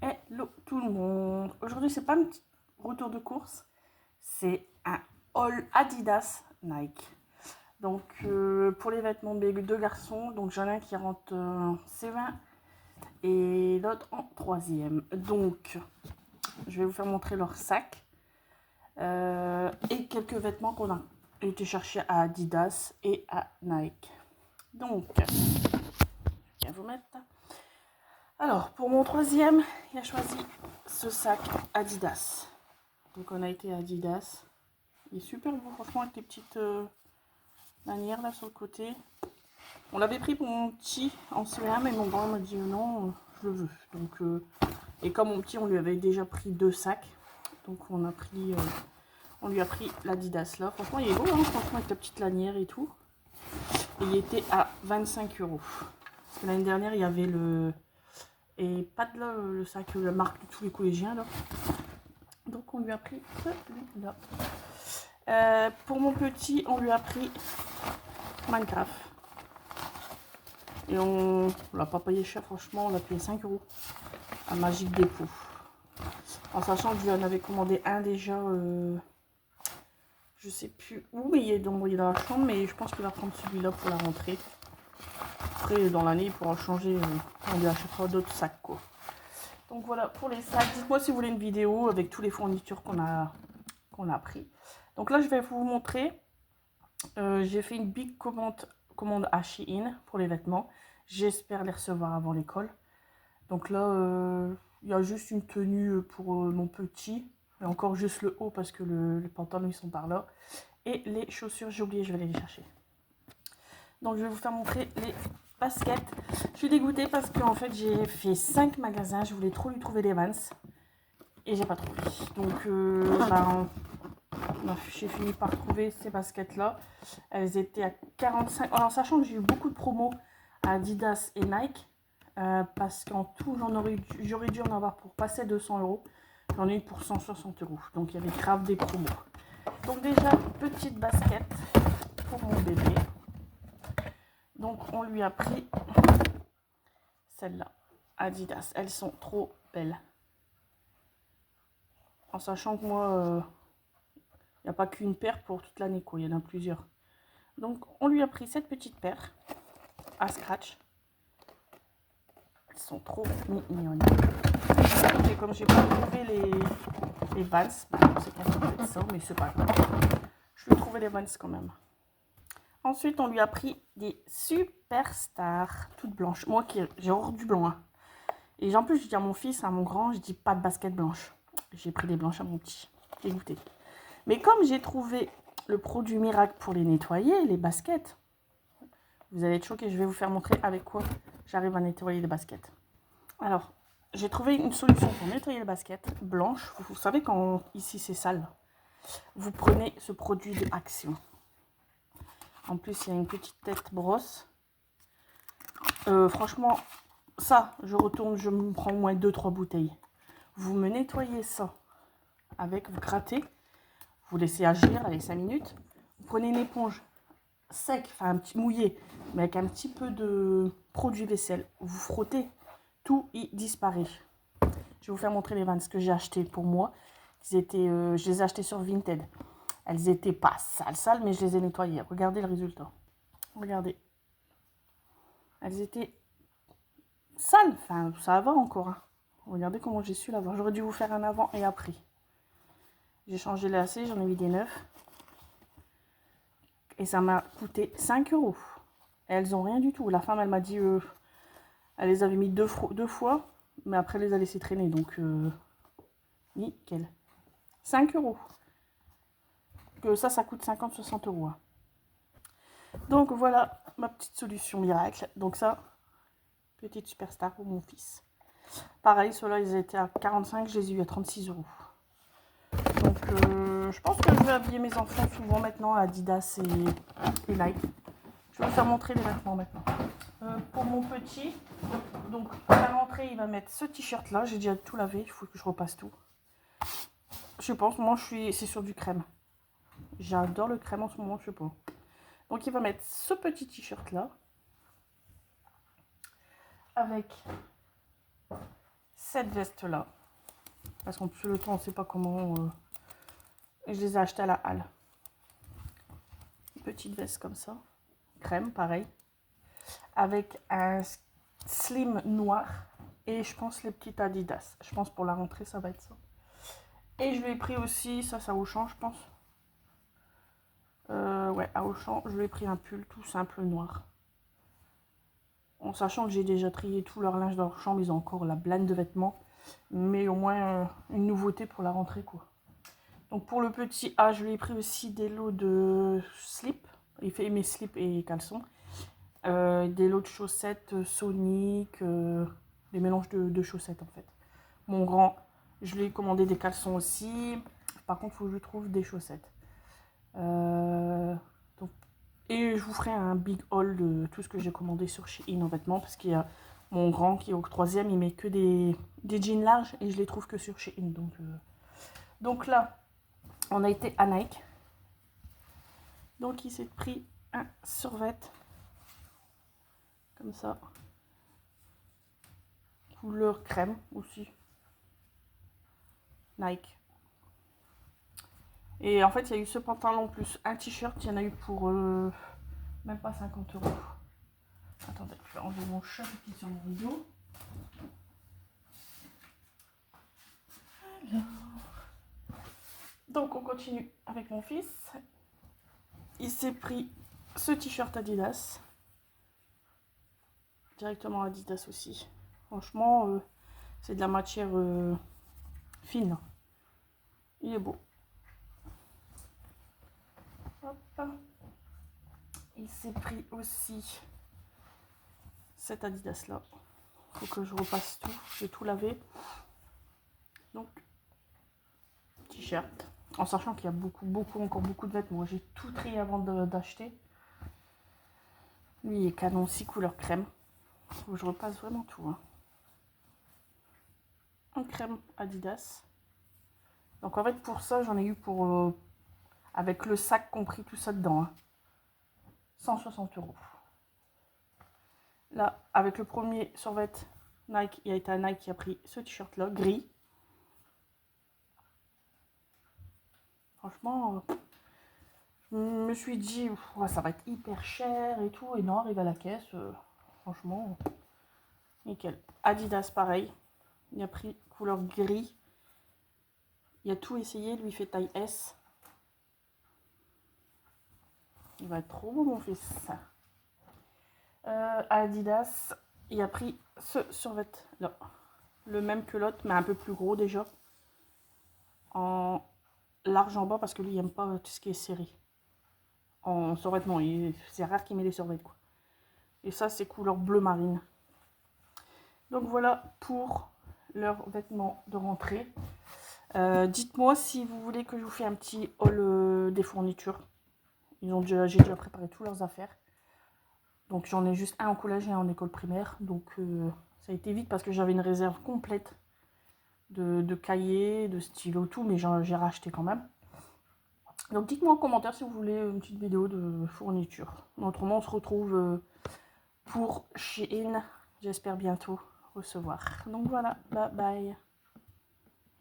Hello tout le monde. Aujourd'hui, c'est pas un petit retour de course, c'est un haul Adidas Nike. Donc, pour les vêtements de deux garçons, donc j'en ai un qui rentre en C20 et l'autre en troisième. Donc, je vais vous faire montrer leur sac et quelques vêtements qu'on a été chercher à Adidas et à Nike. Donc, je vais vous mettre. Alors, pour mon troisième, il a choisi ce sac Adidas. Donc, on a été à Adidas. Il est super beau, franchement, avec les petites lanières là sur le côté. On l'avait pris pour mon petit en CM, mais mon grand m'a dit non, je le veux. Donc, et comme mon petit, on lui avait déjà pris 2 sacs. Donc, on lui a pris l'Adidas là. Franchement, il est beau, hein, franchement, avec la petite lanière et tout. Et il était à 25 €. Parce que l'année dernière, il y avait le. Et pas de là, le sac, la marque de tous les collégiens là. Donc on lui a pris celui-là. Pour mon petit, on lui a pris Minecraft. Et on l'a pas payé cher, franchement, on l'a payé 5 € à Magic Dépôt. En sachant que je lui en avais commandé un déjà, je sais plus où, mais il est dans la chambre, mais je pense qu'il va prendre celui-là pour la rentrée. Après, dans l'année, il pourra changer, on lui achètera d'autres sacs quoi. Donc voilà pour les sacs. Dites-moi si vous voulez une vidéo avec tous les fournitures qu'on a pris. Donc là, je vais vous montrer. J'ai fait une big commande à Shein pour les vêtements. J'espère les recevoir avant l'école. Donc là, il y a juste une tenue pour mon petit. Et encore juste le haut parce que les pantalons ils sont par là. Et les chaussures, j'ai oublié, je vais aller les chercher. Donc je vais vous faire montrer les baskets. Je suis dégoûtée parce qu'en fait j'ai fait 5 magasins. Je voulais trop lui trouver des Vans. Et j'ai pas trouvé. Donc j'ai fini par trouver ces baskets là. Elles étaient à 45. Alors sachant que j'ai eu beaucoup de promos à Adidas et Nike. Parce qu'en tout j'aurais dû en avoir pour passer 200 €. J'en ai eu pour 160 €. Donc il y avait grave des promos. Donc déjà petite basket pour mon bébé. Donc on lui a pris celle-là, Adidas. Elles sont trop belles. En sachant que moi, il n'y a pas qu'une paire pour toute l'année, quoi. Il y en a plusieurs. Donc on lui a pris cette petite paire à scratch. Elles sont trop mignonnes. Et comme j'ai pas trouvé les Vans, c'est pas fait ça, mais c'est pas grave. Je lui ai trouvé les Vans quand même. Ensuite, on lui a pris des Superstars toutes blanches. Moi, j'ai horreur du blanc. Hein. Et en plus, je dis à mon fils, à mon grand, je dis pas de basket blanche. J'ai pris des blanches à mon petit. J'ai goûté. Mais comme j'ai trouvé le produit miracle pour les nettoyer, les baskets, vous allez être choqués. Je vais vous faire montrer avec quoi j'arrive à nettoyer les baskets. Alors, j'ai trouvé une solution pour nettoyer les baskets blanches. Vous savez quand ici c'est sale, vous prenez ce produit de Action. En plus, il y a une petite tête brosse. Franchement, ça, je retourne, je me prends au moins 2-3 bouteilles. Vous me nettoyez ça avec, vous grattez, vous laissez agir, allez 5 minutes. Vous prenez une éponge sec, enfin un petit mouillé, mais avec un petit peu de produit vaisselle. Vous frottez, tout y disparaît. Je vais vous faire montrer les Vans que j'ai acheté pour moi. Je les ai achetés sur Vinted. Elles étaient pas sales, mais je les ai nettoyées. Regardez le résultat. Regardez. Elles étaient sales. Enfin, ça va encore. Hein. Regardez comment j'ai su l'avoir. J'aurais dû vous faire un avant et après. J'ai changé les lacets, j'en ai mis des neufs. Et ça m'a coûté 5 €. Et elles ont rien du tout. La femme, elle m'a dit, elle les avait mis deux fois, mais après, elle les a laissées traîner. Donc, nickel. 5 €. Que ça coûte 50-60 €. Hein. Donc, voilà ma petite solution miracle. Donc, ça, petite superstar pour mon fils. Pareil, ceux-là, ils étaient à 45, je les ai eu à 36 €. Donc, je pense que je vais habiller mes enfants souvent maintenant à Adidas et Nike. Je vais vous faire montrer les vêtements maintenant. Pour mon petit, donc à la rentrée, il va mettre ce t-shirt là. J'ai déjà tout lavé, il faut que je repasse tout. Je pense, moi, c'est sur du crème. J'adore le crème en ce moment, je sais pas. Donc, il va mettre ce petit t-shirt là avec cette veste là. Parce qu'en plus le temps, on ne sait pas comment. Je les ai achetées à la halle. Une petite veste comme ça. Crème, pareil. Avec un slim noir. Et je pense les petites Adidas. Je pense pour la rentrée, ça va être ça. Et je lui ai pris aussi, ça c'est à Auchan, je pense. Ouais, à Auchan, je lui ai pris un pull tout simple noir. En sachant que j'ai déjà trié tout leur linge dans leur chambre, ils ont encore la blinde de vêtements. Mais au moins une nouveauté pour la rentrée, quoi. Donc pour le petit A, je lui ai pris aussi des lots de slips. Il fait mes slips et caleçons. Des lots de chaussettes Sonic, des mélanges de chaussettes en fait. Mon grand, je lui ai commandé des caleçons aussi. Par contre, il faut que je trouve des chaussettes. Donc, et je vous ferai un big haul de tout ce que j'ai commandé sur Shein en vêtements. Parce qu'il y a mon grand qui est au 3e, il met que des jeans larges et je les trouve que sur Shein. Donc là, on a été à Nike. Donc il s'est pris un survêt. Comme ça. Couleur crème aussi. Nike. Et en fait, il y a eu ce pantalon plus un t-shirt. Il y en a eu pour même pas 50 €. Attendez, je vais enlever mon chat qui est sur mon rideau. Alors. Donc, on continue avec mon fils. Il s'est pris ce t-shirt Adidas. Directement Adidas aussi. Franchement, c'est de la matière fine. Il est beau. Hop. Il s'est pris aussi cet Adidas là. Il faut que je repasse tout. J'ai tout lavé. Donc, t-shirt. En sachant qu'il y a encore beaucoup de vêtements. J'ai tout trié avant d'acheter. Lui, il est canon aussi, couleur crème. Faut que je repasse vraiment tout. Hein. En crème Adidas. Donc en fait, pour ça, j'en ai eu pour... avec le sac compris, tout ça dedans. Hein. 160 €. Là, avec le premier survêt Nike, il y a été un Nike qui a pris ce t-shirt là, gris. Franchement, je me suis dit, ça va être hyper cher et tout. Et non, arrive à la caisse, franchement, nickel. Adidas, pareil. Il a pris couleur gris. Il a tout essayé, lui il fait taille S. Il va être trop beau, mon fils. Adidas, il a pris ce survêt là. Le même que l'autre, mais un peu plus gros déjà. En large en bas, parce que lui, il aime pas tout ce qui est serré. En survêtement, c'est rare qu'il met des survêtements, quoi. Et ça, c'est couleur bleu marine. Donc voilà pour leurs vêtements de rentrée. Dites-moi si vous voulez que je vous fasse un petit haul des fournitures. J'ai déjà préparé toutes leurs affaires. Donc j'en ai juste un en collège et un en école primaire. Donc ça a été vite parce que j'avais une réserve complète de cahiers, de stylos, tout. Mais j'ai racheté quand même. Donc dites-moi en commentaire si vous voulez une petite vidéo de fourniture. Autrement, on se retrouve pour Shein. J'espère bientôt recevoir. Donc voilà, bye bye.